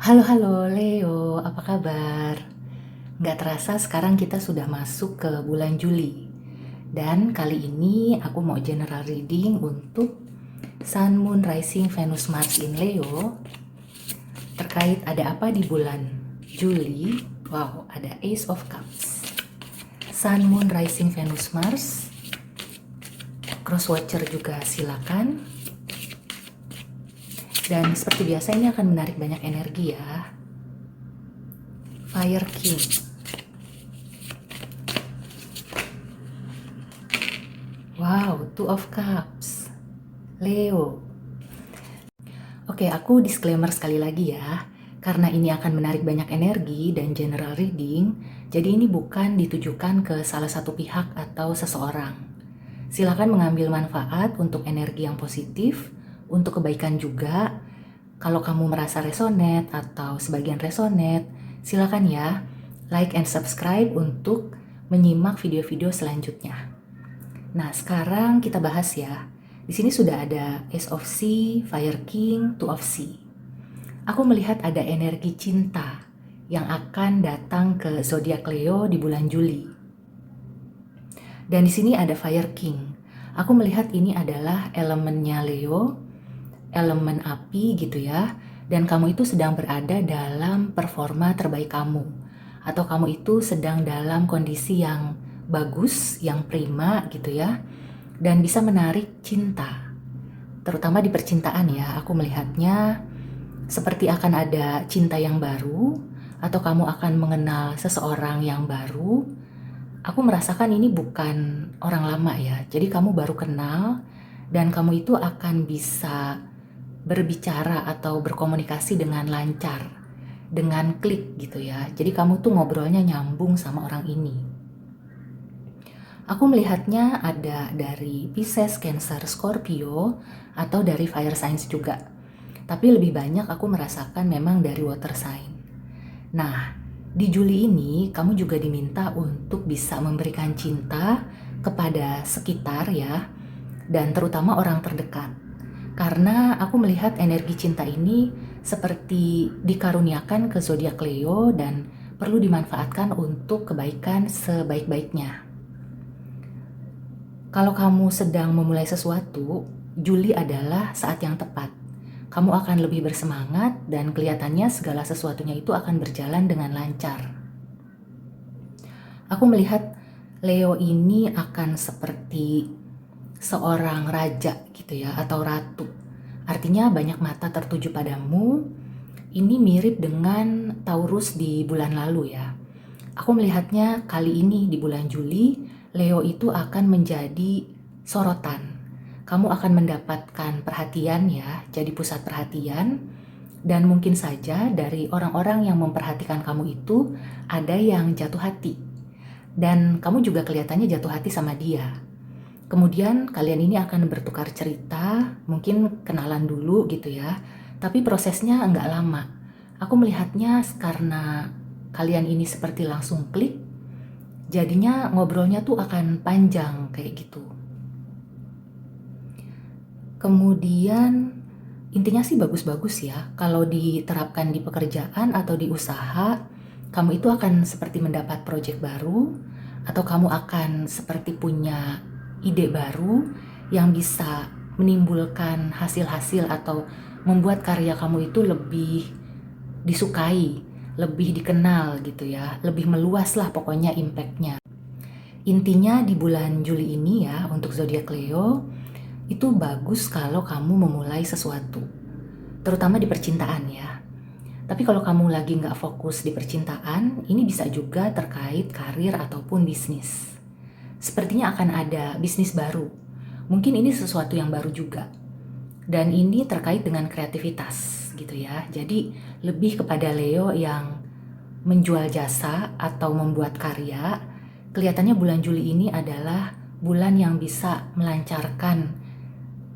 Halo halo Leo, apa kabar? Nggak terasa sekarang kita sudah masuk ke bulan Juli. Dan kali ini aku mau general reading untuk Sun, Moon, Rising, Venus, Mars in Leo. Terkait ada apa di bulan Juli. Wow, ada Ace of Cups. Sun, Moon, Rising, Venus, Mars. Crosswatcher juga silakan. Dan seperti biasa ini akan menarik banyak energi ya. Fire King. Wow, Two of Cups. Leo. Oke, aku disclaimer sekali lagi ya. Karena ini akan menarik banyak energi dan general reading, jadi ini bukan ditujukan ke salah satu pihak atau seseorang. Silakan mengambil manfaat untuk energi yang positif, untuk kebaikan juga. Kalau kamu merasa resonate atau sebagian resonate, silakan ya like and subscribe untuk menyimak video-video selanjutnya. Nah, sekarang kita bahas ya. Di sini sudah ada Ace of Sea, Fire King, Two of Sea. Aku melihat ada energi cinta yang akan datang ke zodiak Leo di bulan Juli. Dan di sini ada Fire King. Aku melihat ini adalah elemennya Leo, elemen api gitu ya. Dan kamu itu sedang berada dalam performa terbaik kamu. Atau kamu itu sedang dalam kondisi yang bagus, yang prima gitu ya. Dan bisa menarik cinta. Terutama di percintaan ya, aku melihatnya seperti akan ada cinta yang baru, atau kamu akan mengenal seseorang yang baru. Aku merasakan ini bukan orang lama ya, jadi kamu baru kenal, dan kamu itu akan bisa berbicara atau berkomunikasi dengan lancar, dengan klik gitu ya. Jadi kamu tuh ngobrolnya nyambung sama orang ini. Aku melihatnya ada dari Pisces, Cancer, Scorpio, atau dari fire signs juga. Tapi lebih banyak aku merasakan memang dari water sign. Nah, di Juli ini kamu juga diminta untuk bisa memberikan cinta kepada sekitar ya, dan terutama orang terdekat. Karena aku melihat energi cinta ini seperti dikaruniakan ke zodiak Leo dan perlu dimanfaatkan untuk kebaikan sebaik-baiknya. Kalau kamu sedang memulai sesuatu, Juli adalah saat yang tepat. Kamu akan lebih bersemangat dan kelihatannya segala sesuatunya itu akan berjalan dengan lancar. Aku melihat Leo ini akan seperti seorang raja gitu ya, atau ratu. Artinya banyak mata tertuju padamu. Ini mirip dengan Taurus di bulan lalu ya. Aku melihatnya kali ini di bulan Juli, Leo itu akan menjadi sorotan. Kamu akan mendapatkan perhatian ya, jadi pusat perhatian. Dan mungkin saja dari orang-orang yang memperhatikan kamu itu ada yang jatuh hati. Dan kamu juga kelihatannya jatuh hati sama dia. Kemudian kalian ini akan bertukar cerita, mungkin kenalan dulu gitu ya. Tapi prosesnya nggak lama. Aku melihatnya karena kalian ini seperti langsung klik, jadinya ngobrolnya tuh akan panjang kayak gitu. Kemudian intinya sih bagus-bagus ya. Kalau diterapkan di pekerjaan atau di usaha, kamu itu akan seperti mendapat proyek baru, atau kamu akan seperti punya ide baru yang bisa menimbulkan hasil-hasil atau membuat karya kamu itu lebih disukai, lebih dikenal gitu ya, lebih meluas lah pokoknya impactnya. Intinya di bulan Juli ini ya, untuk zodiak Leo, itu bagus kalau kamu memulai sesuatu, terutama di percintaan ya. Tapi kalau kamu lagi nggak fokus di percintaan, ini bisa juga terkait karir ataupun bisnis. Sepertinya akan ada bisnis baru. Mungkin ini sesuatu yang baru juga. Dan ini terkait dengan kreativitas gitu ya. Jadi lebih kepada Leo yang menjual jasa atau membuat karya. Kelihatannya bulan Juli ini adalah bulan yang bisa melancarkan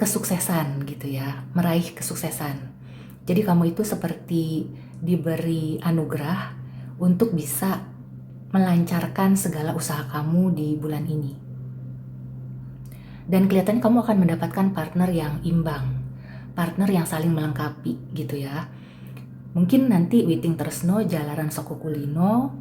kesuksesan gitu ya, meraih kesuksesan. Jadi kamu itu seperti diberi anugerah untuk bisa melancarkan segala usaha kamu di bulan ini. Dan kelihatannya kamu akan mendapatkan partner yang imbang, partner yang saling melengkapi gitu ya. Mungkin nanti Witing Tresno Jalaran Soko Kulino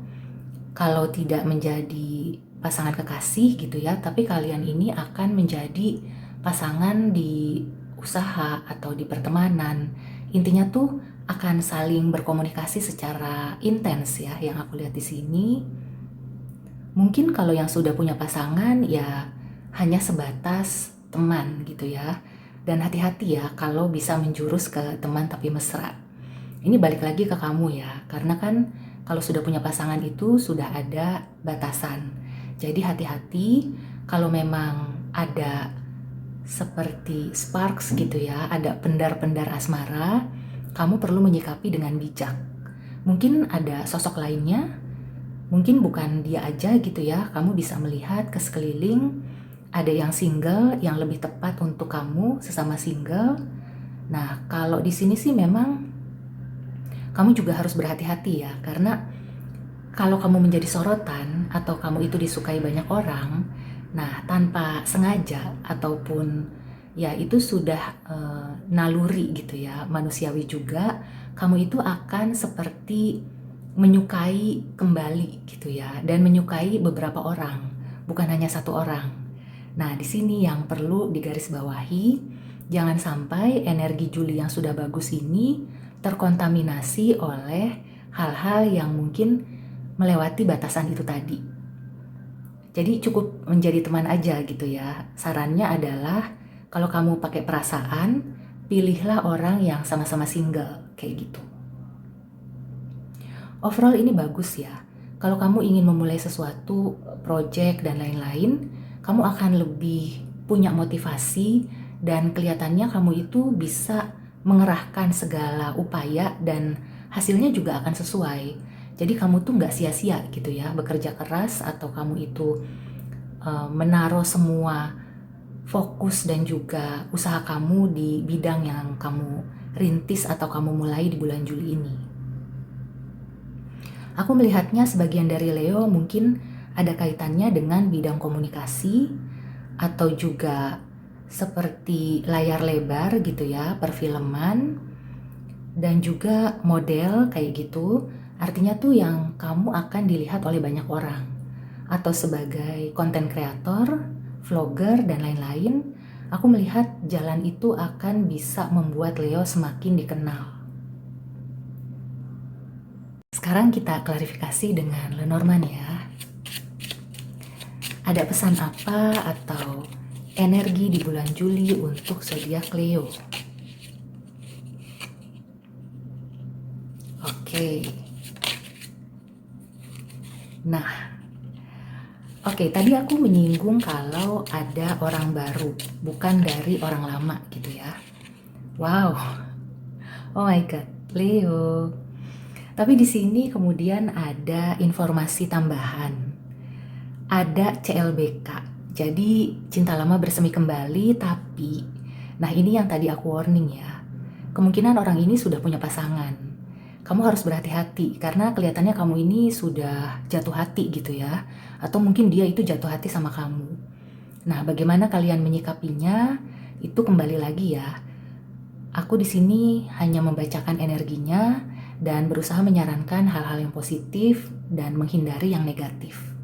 kalau tidak menjadi pasangan kekasih gitu ya, tapi kalian ini akan menjadi pasangan di usaha atau di pertemanan. Intinya tuh akan saling berkomunikasi secara intens ya, yang aku lihat di sini. Mungkin kalau yang sudah punya pasangan ya hanya sebatas teman gitu ya. Dan hati-hati ya kalau bisa menjurus ke teman tapi mesra. Ini balik lagi ke kamu ya, karena kan kalau sudah punya pasangan itu sudah ada batasan. Jadi hati-hati kalau memang ada seperti sparks gitu ya, ada pendar-pendar asmara, kamu perlu menyikapi dengan bijak. Mungkin ada sosok lainnya, mungkin bukan dia aja gitu ya, kamu bisa melihat ke sekeliling, ada yang single, yang lebih tepat untuk kamu sesama single. Nah, kalau di sini sih memang kamu juga harus berhati-hati ya, karena kalau kamu menjadi sorotan atau kamu itu disukai banyak orang, nah tanpa sengaja ataupun ya itu sudah naluri gitu ya, manusiawi juga, kamu itu akan seperti menyukai kembali gitu ya, dan menyukai beberapa orang, bukan hanya satu orang. Nah, di sini yang perlu digarisbawahi, jangan sampai energi Juli yang sudah bagus ini terkontaminasi oleh hal-hal yang mungkin melewati batasan itu tadi. Jadi cukup menjadi teman aja gitu ya. Sarannya adalah kalau kamu pakai perasaan, pilihlah orang yang sama-sama single, kayak gitu. Overall ini bagus ya. Kalau kamu ingin memulai sesuatu, project dan lain-lain, kamu akan lebih punya motivasi dan kelihatannya kamu itu bisa mengerahkan segala upaya dan hasilnya juga akan sesuai. Jadi kamu tuh nggak sia-sia gitu ya bekerja keras atau kamu itu menaruh semua fokus dan juga usaha kamu di bidang yang kamu rintis atau kamu mulai di bulan Juli ini. Aku melihatnya sebagian dari Leo mungkin ada kaitannya dengan bidang komunikasi atau juga seperti layar lebar gitu ya, perfilman dan juga model kayak gitu. Artinya tuh yang kamu akan dilihat oleh banyak orang atau sebagai content creator, vlogger dan lain-lain. Aku melihat jalan itu akan bisa membuat Leo semakin dikenal. Sekarang kita klarifikasi dengan Lenormand ya. Ada pesan apa atau energi di bulan Juli untuk zodiak Leo? Oke. Nah, tadi aku menyinggung kalau ada orang baru, bukan dari orang lama gitu ya. Wow. Oh my god, Leo. Tapi di sini kemudian ada informasi tambahan. Ada CLBK. Jadi cinta lama bersemi kembali, tapi nah ini yang tadi aku warning ya. Kemungkinan orang ini sudah punya pasangan. Kamu harus berhati-hati karena kelihatannya kamu ini sudah jatuh hati gitu ya. Atau mungkin dia itu jatuh hati sama kamu. Nah, bagaimana kalian menyikapinya? Itu kembali lagi ya. Aku di sini hanya membacakan energinya dan berusaha menyarankan hal-hal yang positif dan menghindari yang negatif.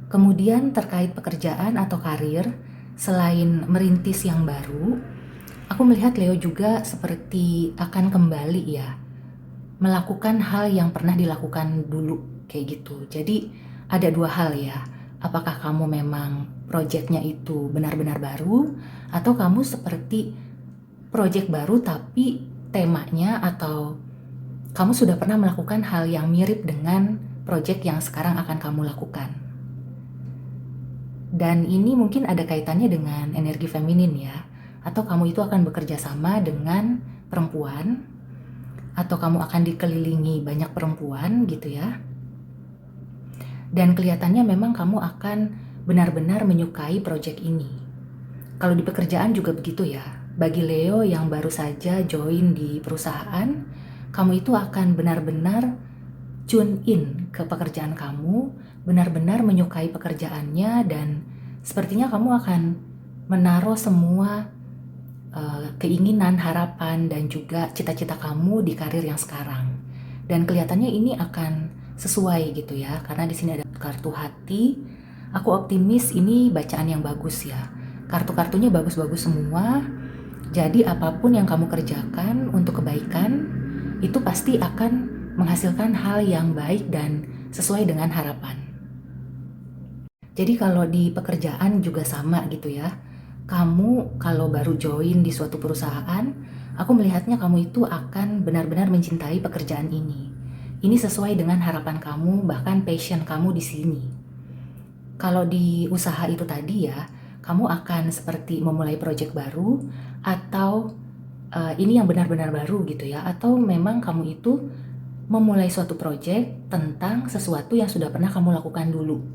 Kemudian terkait pekerjaan atau karir, selain merintis yang baru, aku melihat Leo juga seperti akan kembali ya, melakukan hal yang pernah dilakukan dulu kayak gitu. Jadi ada dua hal ya, apakah kamu memang proyeknya itu benar-benar baru atau kamu seperti proyek baru tapi temanya atau kamu sudah pernah melakukan hal yang mirip dengan proyek yang sekarang akan kamu lakukan. Dan ini mungkin ada kaitannya dengan energi feminin ya, atau kamu itu akan bekerja sama dengan perempuan atau kamu akan dikelilingi banyak perempuan gitu ya. Dan kelihatannya memang kamu akan benar-benar menyukai proyek ini. Kalau di pekerjaan juga begitu ya. Bagi Leo yang baru saja join di perusahaan, kamu itu akan benar-benar tune in ke pekerjaan kamu, benar-benar menyukai pekerjaannya dan sepertinya kamu akan menaruh semua keinginan, harapan, dan juga cita-cita kamu di karir yang sekarang. Dan kelihatannya ini akan sesuai gitu ya, karena di sini ada kartu hati. Aku optimis ini bacaan yang bagus ya. Kartu-kartunya bagus-bagus semua. Jadi apapun yang kamu kerjakan untuk kebaikan, itu pasti akan menghasilkan hal yang baik dan sesuai dengan harapan. Jadi kalau di pekerjaan juga sama gitu ya. Kamu kalau baru join di suatu perusahaan, aku melihatnya kamu itu akan benar-benar mencintai pekerjaan ini. Ini sesuai dengan harapan kamu, bahkan passion kamu di sini. Kalau di usaha itu tadi ya, kamu akan seperti memulai proyek baru atau ini yang benar-benar baru gitu ya, atau memang kamu itu memulai suatu proyek tentang sesuatu yang sudah pernah kamu lakukan dulu.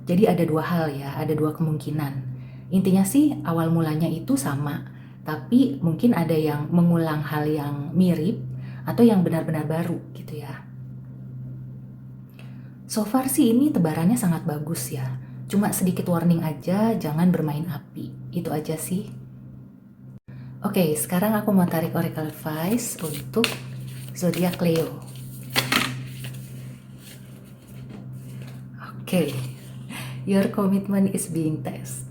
Jadi ada dua hal ya, ada dua kemungkinan. Intinya sih awal mulanya itu sama, tapi mungkin ada yang mengulang hal yang mirip atau yang benar-benar baru gitu ya. So far sih ini tebarannya sangat bagus ya. Cuma sedikit warning aja, jangan bermain api. Itu aja sih. Oke, sekarang aku mau tarik oracle advice untuk zodiak Leo. Oke, your commitment is being tested.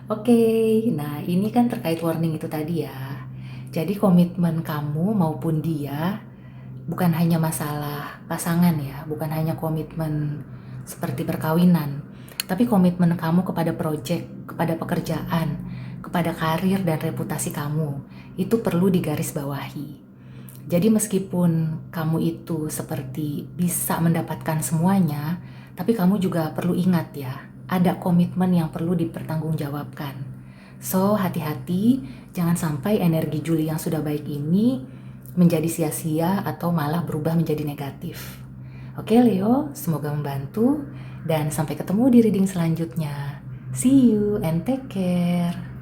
Oke, nah ini kan terkait warning itu tadi ya. Jadi komitmen kamu maupun dia bukan hanya masalah pasangan ya, bukan hanya komitmen seperti perkawinan, tapi komitmen kamu kepada proyek, kepada pekerjaan, kepada karir dan reputasi kamu, itu perlu digarisbawahi. Jadi meskipun kamu itu seperti bisa mendapatkan semuanya, tapi kamu juga perlu ingat ya, ada komitmen yang perlu dipertanggungjawabkan. So, hati-hati, jangan sampai energi Juli yang sudah baik ini menjadi sia-sia atau malah berubah menjadi negatif. Oke Leo, semoga membantu dan sampai ketemu di reading selanjutnya. See you and take care.